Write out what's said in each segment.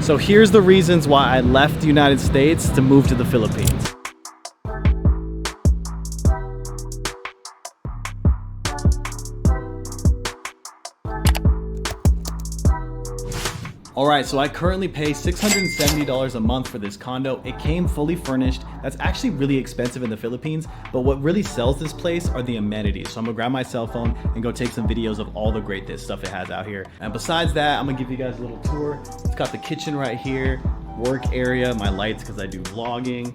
So here's the reasons why I left the United States to move to the Philippines. Alright, so I currently pay $670 a month for this condo. It came fully furnished. That's actually really expensive in the Philippines, but what really sells this place are the amenities. So I'm gonna grab my cell phone and go take some videos of all the great stuff it has out here. And besides that, I'm gonna give you guys a little tour. It's got the kitchen right here, work area, my lights because I do vlogging,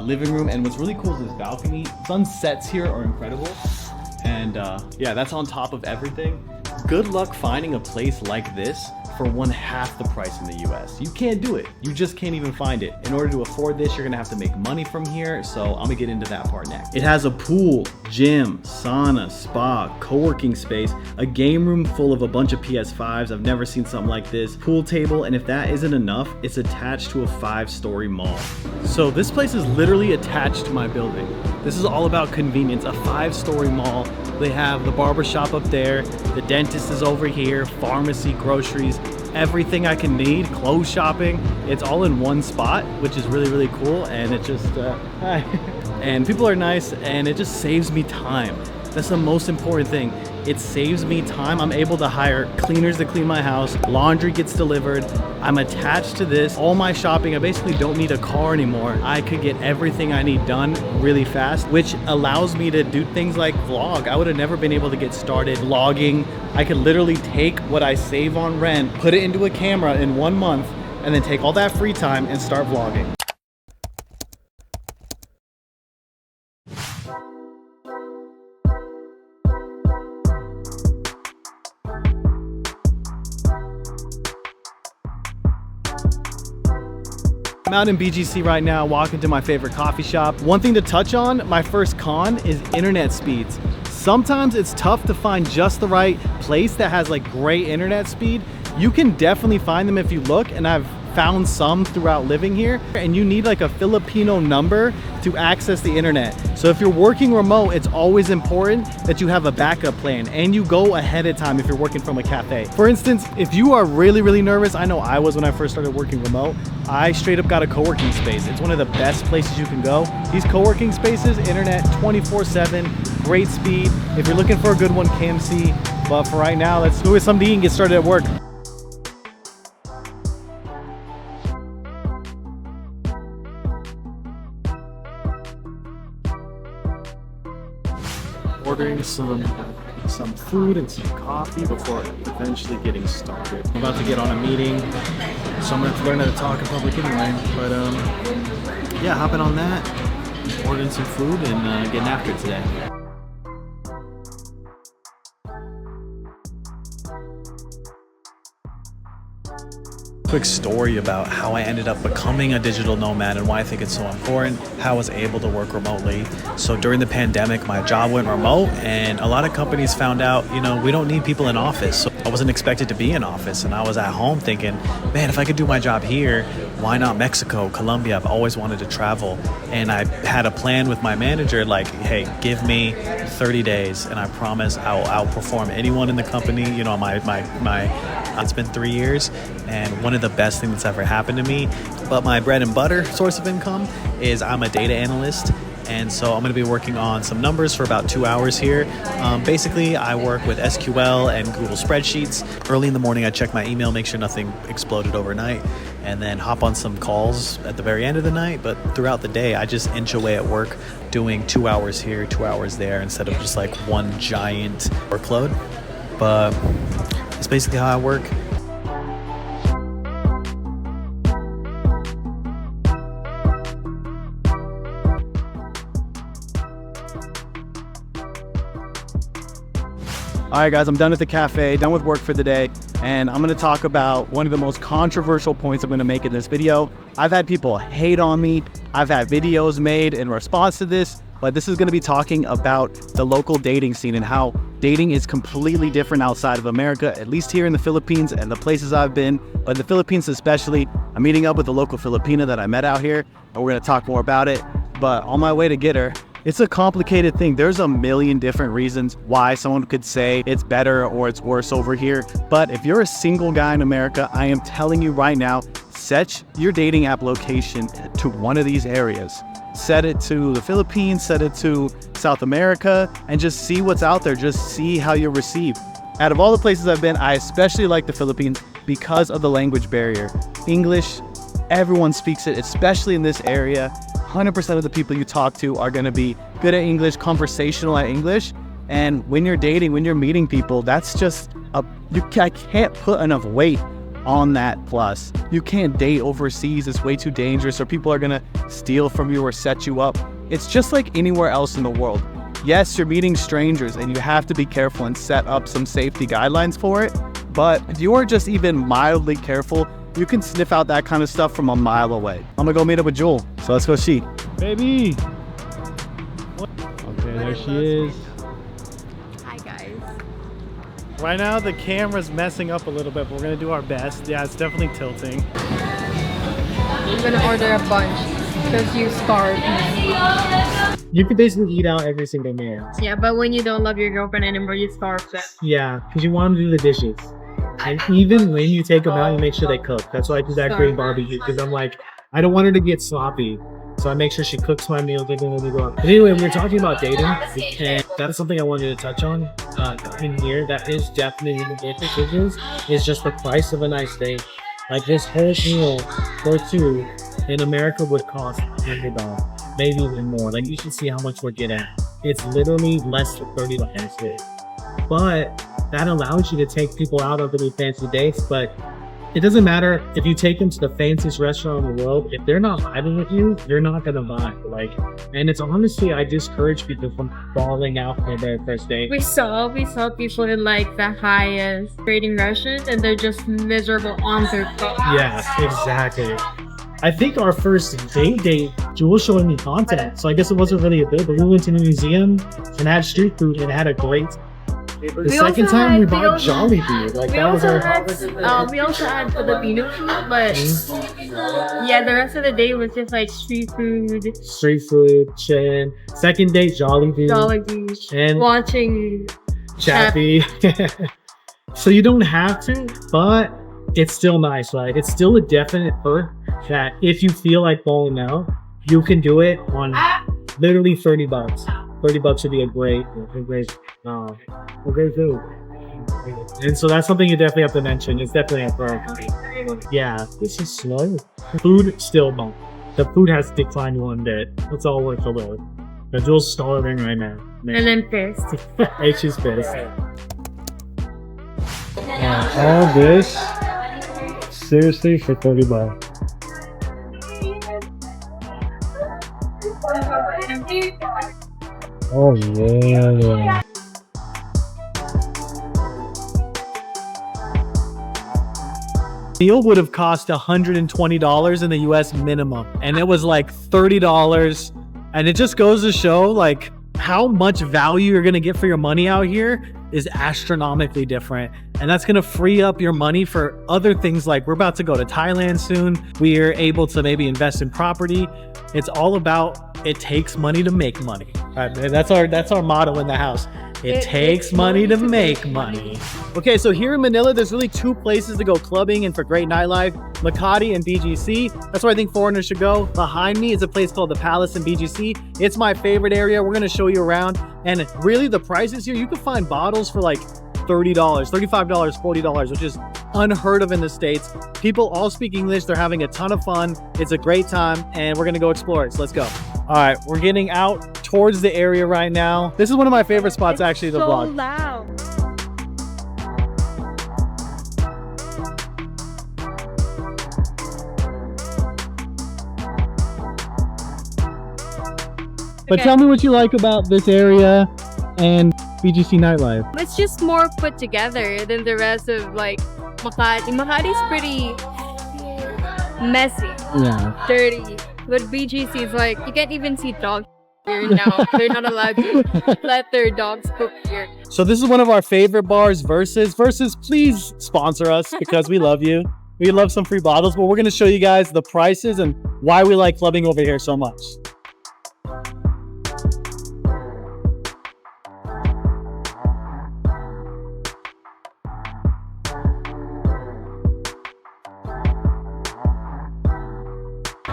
living room, and what's really cool is this balcony. Sunsets here are incredible. And yeah, that's on top of everything. Good luck finding a place like this for 1/2 the price in the US. You can't do it. You just can't even find it. In order to afford this, you're gonna have to make money from here, so I'm gonna get into that part next. It has a pool, gym, sauna, spa, co-working space, a game room full of a bunch of PS5s. I've never seen something like this. Pool table, and if that isn't enough, it's attached to a 5-story mall. So this place is literally attached to my building. This is all about convenience, a 5-story mall. They have the barber shop up there, the dentist is over here, pharmacy, groceries, everything I can need, clothes shopping. It's all in one spot, which is really, really cool. And it just, hi. And people are nice, and it just saves me time. That's the most important thing. It saves me time. I'm able to hire cleaners to clean my house. Laundry gets delivered. I'm attached to this. All my shopping, I basically don't need a car anymore. I could get everything I need done really fast, which allows me to do things like vlog. I would have never been able to get started vlogging. I could literally take what I save on rent, put it into a camera in 1 month, and then take all that free time and start vlogging. I'm out in BGC right now, walking to my favorite coffee shop. One thing to touch on, my first con is internet speeds. Sometimes it's tough to find just the right place that has like great internet speed. You can definitely find them if you look, and I've found some throughout living here. And you need like a Filipino number to access the internet. So if you're working remote, it's always important that you have a backup plan and you go ahead of time if you're working from a cafe. For instance, if you are really, really nervous, I know I was when I first started working remote, I straight up got a co-working space. It's one of the best places you can go. These co-working spaces, internet 24/7, great speed. If you're looking for a good one, KMC. But for right now, let's go get something to eat and get started at work. Ordering some food and some coffee before eventually getting started. I'm about to get on a meeting, so I'm gonna have to learn how to talk in public anyway. But yeah, hopping on that, ordering some food and getting after it today. Quick story about how I ended up becoming a digital nomad and why I think it's so important, how I was able to work remotely. So during the pandemic, my job went remote, and a lot of companies found out, you know, we don't need people in office. So I wasn't expected to be in office, and I was at home thinking, man, if I could do my job here, why not Mexico, Colombia? I've always wanted to travel. And I had a plan with my manager, like, hey, give me 30 days and I promise I'll outperform anyone in the company. You know, it's been 3 years, and one of the best things that's ever happened to me. But my bread and butter source of income is I'm a data analyst. And so I'm going to be working on some numbers for about 2 hours here. Basically, I work with SQL and Google spreadsheets. Early in the morning, I check my email, make sure nothing exploded overnight, and then hop on some calls at the very end of the night. But throughout the day, I just inch away at work, doing 2 hours here, 2 hours there, instead of just like one giant workload. But it's basically how I work. All right, guys, I'm done at the cafe, done with work for the day, and I'm gonna talk about one of the most controversial points I'm gonna make in this video. I've had people hate on me. I've had videos made in response to this, but this is gonna be talking about the local dating scene and how dating is completely different outside of America, at least here in the Philippines and the places I've been, but in the Philippines especially. I'm meeting up with a local Filipina that I met out here, and we're gonna talk more about it. But on my way to get her, It's a complicated thing. There's a million different reasons why someone could say it's better or it's worse over here. But if you're a single guy in America, I am telling you right now, set your dating app location to one of these areas. Set it to the Philippines, set it to South America, and just see what's out there. Just see how you're received. Out of all the places I've been, I especially like the Philippines because of the language barrier. English, everyone speaks it, especially in this area. 100% of the people you talk to are gonna be good at English, conversational at English. And when you're dating, when you're meeting people, that's just I can't put enough weight on that plus. You can't date overseas, it's way too dangerous, or people are gonna steal from you or set you up. It's just like anywhere else in the world. Yes, you're meeting strangers and you have to be careful and set up some safety guidelines for it. But if you are just even mildly careful, you can sniff out that kind of stuff from a mile away. I'm gonna go meet up with Jewel. So let's go see. Baby! Okay, there she is. Hi guys. Right now the camera's messing up a little bit, but we're gonna do our best. Yeah, it's definitely tilting. I'm gonna order a bunch because you starved me. You could basically eat out every single meal. Yeah, but when you don't love your girlfriend anymore, you starve them. Yeah, because you want them to do the dishes. And even when you take them out, you make sure they cook. That's why I do that green barbecue, because I'm like, I don't want her to get sloppy. So I make sure she cooks my meals even when we go out. But anyway, we were talking about dating, and that is something I wanted to touch on in here. That is definitely the big decisions, is just the price of a nice date. Like this whole meal for two in America would cost $100, maybe even more. Like you should see how much we're getting. It's literally less than $30. But that allows you to take people out on really fancy dates. But it doesn't matter if you take them to the fanciest restaurant in the world. If they're not vibing with you, they're not gonna vibe. Like, and it's honestly, I discourage people from falling out for their first date. We saw people in like the highest rating restaurants and they're just miserable on their phone. Yes, exactly. I think our first date, Jewel showing me content. So I guess it wasn't really a date, but we went to the museum and had street food and had a great. The second time we bought Jollibee, like that was our. We also had Filipino food, but yeah, the rest of the day was just like street food, Chin. Second date, Jollibee, and watching Chappie. So you don't have to, but it's still nice, right? It's still a definite perk that if you feel like balling out, you can do it on literally $30. $30 would be a great food. And so that's something you definitely have to mention. It's definitely a perk. Yeah, this is slow. Food still bump. The food has declined one bit. It's all worth the load. The Jewel's starving right now. Man. And I'm pissed. Hey, she's pissed. All this seriously for $30. Oh yeah. Meal would have cost $120 in the US minimum, and it was like $30. And it just goes to show like how much value you're gonna get for your money out here is astronomically different. And that's gonna free up your money for other things. Like we're about to go to Thailand soon. We are able to maybe invest in property. It's all about, it takes money to make money. That's our motto in the house. It takes money to make money. Okay, so here in Manila, there's really two places to go clubbing and for great nightlife, Makati and BGC. That's where I think foreigners should go. Behind me is a place called the Palace in BGC. It's my favorite area. We're gonna show you around. And really the prices here, you can find bottles for like $30, $35, $40, which is unheard of in the States. People all speak English. They're having a ton of fun. It's a great time and we're gonna go explore it. So let's go. All right, we're getting out towards the area right now. This is one of my favorite spots actually to vlog. So loud. But tell me what you like about this area and BGC nightlife. It's just more put together than the rest of like Makati. Makati's pretty messy, dirty. But BGC is like, you can't even see dogs here now. They're not allowed to let their dogs cook here. So this is one of our favorite bars, Versus. Versus, please sponsor us because we love you. We love some free bottles, but we're gonna show you guys the prices and why we like clubbing over here so much.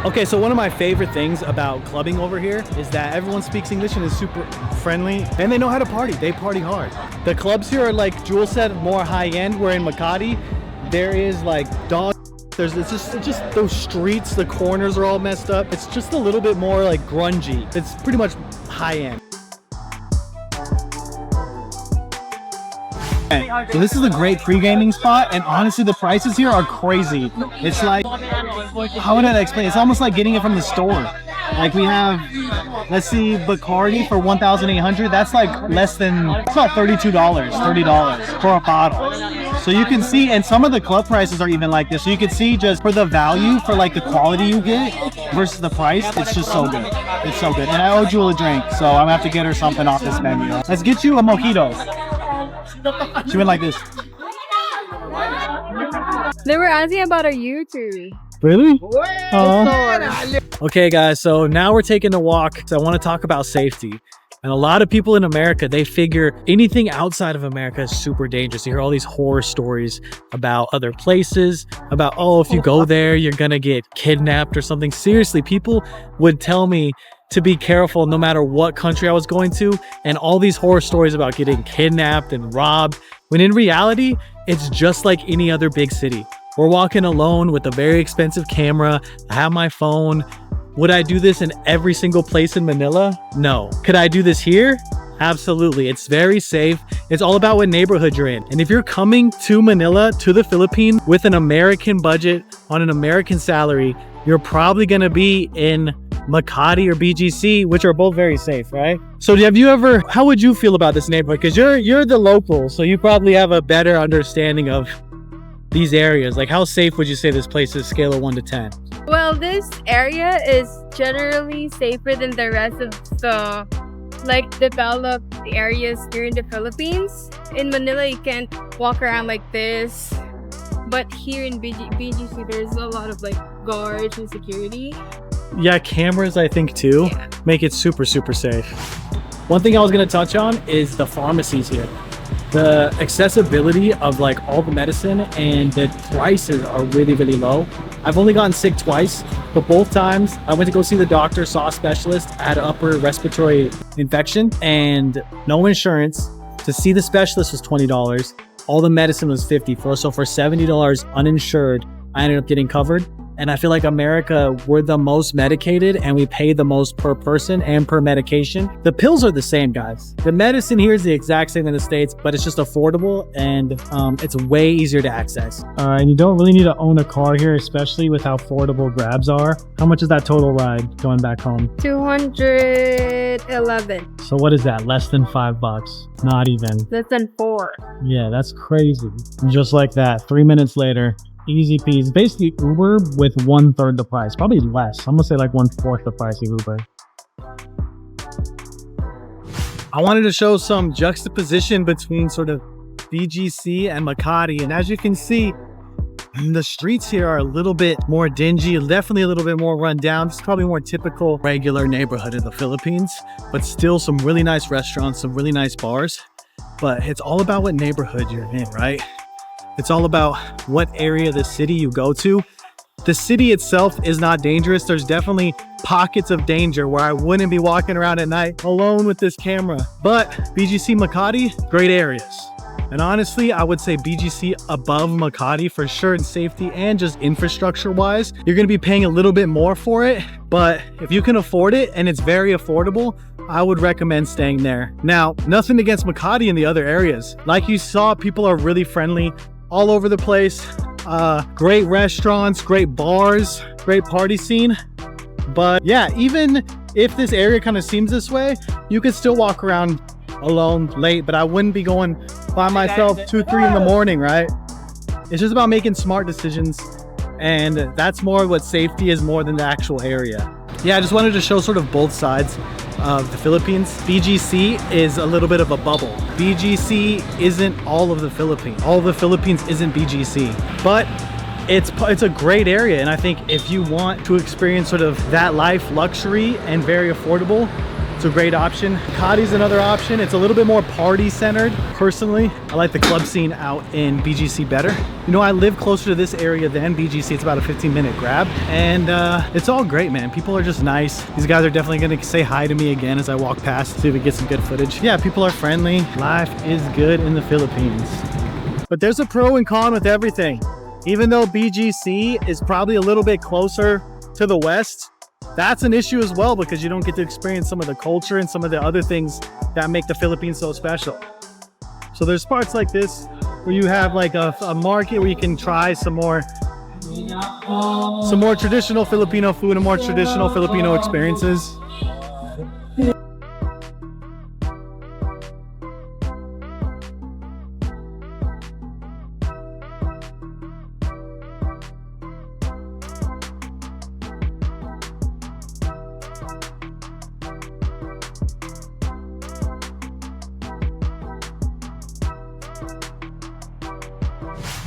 Okay, so one of my favorite things about clubbing over here is that everyone speaks English and is super friendly, and they know how to party. They party hard. The clubs here are, like Jewel said, more high end, where in Makati, there is like dog. It's just those streets, the corners are all messed up. It's just a little bit more like grungy. It's pretty much high end. So this is a great pre-gaming spot, and honestly the prices here are crazy. It's like, how would I explain? It's almost like getting it from the store. Like we have, let's see, Bacardi for 1,800. That's like less than, it's about $32, $30 for a bottle. So you can see, and some of the club prices are even like this. So you can see just for the value, for like the quality you get versus the price, it's just so good. It's so good. And I owe Jewel a drink, so I'm gonna have to get her something off this menu. Let's get you a mojito. She went like this. They were asking about our YouTube. Really? Okay guys, so now we're taking a walk. So I want to talk about safety. And a lot of people in America, they figure anything outside of America is super dangerous. You hear all these horror stories about other places, about, oh, if you go there, you're gonna get kidnapped or something. Seriously, people would tell me to be careful no matter what country I was going to, and all these horror stories about getting kidnapped and robbed, when in reality, it's just like any other big city. We're walking alone with a very expensive camera. I have my phone. Would I do this in every single place in Manila? No. Could I do this here? Absolutely. It's very safe. It's all about what neighborhood you're in. And if you're coming to Manila, to the Philippines, with an American budget, on an American salary, you're probably gonna be in Makati or BGC, which are both very safe, right? So have you ever, how would you feel about this neighborhood? Because you're the local, so you probably have a better understanding of these areas. Like, how safe would you say this place is, scale of 1 to 10? Well, this area is generally safer than the rest of the developed areas here in the Philippines. In Manila, you can't walk around like this. But here in BGC, there's a lot of like guards and security. Yeah, cameras, I think too, make it super, super safe. One thing I was gonna touch on is the pharmacies here. The accessibility of like all the medicine and the prices are really, really low. I've only gotten sick twice, but both times I went to go see the doctor, saw a specialist, I had an upper respiratory infection and no insurance. To see the specialist was $20. All the medicine was $50. So for $70 uninsured, I ended up getting covered. And I feel like America, we're the most medicated and we pay the most per person and per medication. The pills are the same, guys. The medicine here is the exact same in the States, but it's just affordable and it's way easier to access. And you don't really need to own a car here, especially with how affordable Grabs are. How much is that total ride going back home? 211. So what is that? Less than $5? Not even. Less than 4. Yeah, that's crazy. Just like that, 3 minutes later. Easy peasy. Basically Uber with 1/3 the price, probably less. I'm gonna say like 1/4 the price of Uber. I wanted to show some juxtaposition between sort of BGC and Makati, and as you can see, the streets here are a little bit more dingy, definitely a little bit more run down. It's probably more typical regular neighborhood in the Philippines, but still some really nice restaurants, some really nice bars. But it's all about what neighborhood you're in, right? It's all about what area of the city you go to. The city itself is not dangerous. There's definitely pockets of danger where I wouldn't be walking around at night alone with this camera. But BGC, Makati, great areas. And honestly, I would say BGC above Makati for sure in safety and just infrastructure wise. You're gonna be paying a little bit more for it, but if you can afford it and it's very affordable, I would recommend staying there. Now, nothing against Makati and the other areas. Like you saw, people are really friendly all over the place. Great restaurants, great bars, great party scene. But yeah, even if this area kind of seems this way, you could still walk around alone late, but I wouldn't be going by myself 2, 3 in the morning, right? It's just about making smart decisions, and that's more what safety is more than the actual area. Yeah, I just wanted to show sort of both sides of the Philippines. BGC is a little bit of a bubble. BGC isn't all of the Philippines. All of the Philippines isn't BGC, but it's a great area. And I think if you want to experience sort of that life, luxury and very affordable, It's a great option. Makati's another option. It's a little bit more party centered. Personally, I like the club scene out in BGC better. You know, I live closer to this area than BGC. It's about a 15-minute grab, and it's all great, man. People are just nice. These guys are definitely gonna say hi to me again as I walk past, see if we get some good footage. Yeah, people are friendly. Life is good in the Philippines. But there's a pro and con with everything. Even though BGC is probably a little bit closer to the west, that's an issue as well, because you don't get to experience some of the culture and some of the other things that make the Philippines so special. So there's parts like this where you have like a market where you can try some more traditional Filipino food and more traditional Filipino experiences.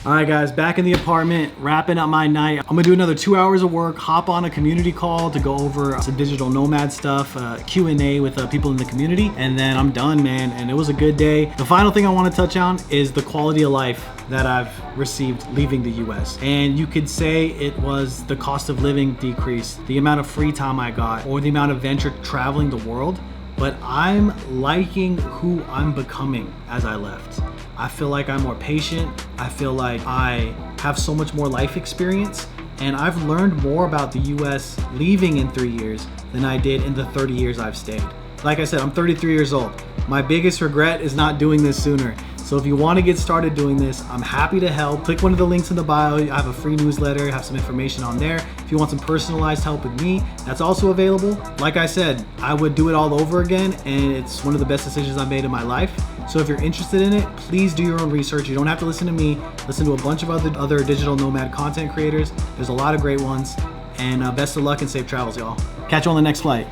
All right, guys, back in the apartment, wrapping up my night. I'm gonna do another 2 hours of work, hop on a community call to go over some digital nomad stuff, Q&A with people in the community, and then I'm done, man, and it was a good day. The final thing I wanna touch on is the quality of life that I've received leaving the US. And you could say it was the cost of living decrease, the amount of free time I got, or the amount of venture traveling the world, but I'm liking who I'm becoming as I left. I feel like I'm more patient. I feel like I have so much more life experience, and I've learned more about the US leaving in 3 years than I did in the 30 years I've stayed. Like I said, I'm 33 years old. My biggest regret is not doing this sooner. So if you want to get started doing this, I'm happy to help. Click one of the links in the bio. I have a free newsletter, have some information on there. If you want some personalized help with me, that's also available. Like I said, I would do it all over again, and it's one of the best decisions I've made in my life. So if you're interested in it, please do your own research. You don't have to listen to me. Listen to a bunch of other digital nomad content creators. There's a lot of great ones. And best of luck and safe travels, y'all. Catch you on the next flight.